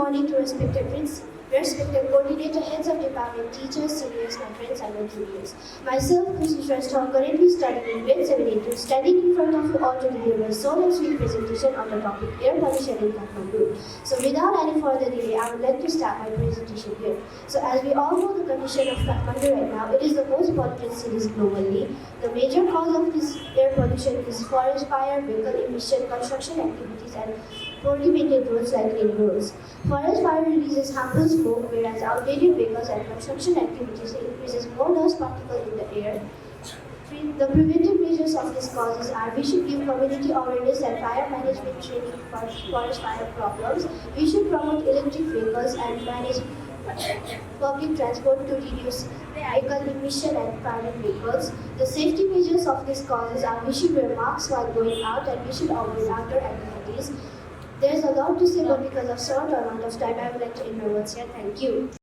morning to respected coordinator, heads of department, teachers, seniors, my friends and my juniors. Myself, Khushi Shrestha, currently studying in Grade VII A2, standing in front of you all to deliver a sole and sweet presentation on the topic air pollution in Kathmandu. So without any further delay, I would like to start my presentation here. So as we all know the condition of Kathmandu right now, it is the most polluted city globally. The major cause of this air pollution is forest fire, vehicle emission, construction activities and poorly maintained roads like ring roads. Forest fire releases harmful smoke, whereas outdated vehicles and construction activities increases more dust particles in the air. The preventive measures of these causes are: we should give community awareness and fire management training for forest fire problems. We should promote electric vehicles and manage public transport to reduce vehicle emission and private vehicles. The safety measures of these causes are: we should wear masks while going out and we should avoid outdoor activities. There's a lot to say, but because of short amount of time, I would like to end my words here. Thank you.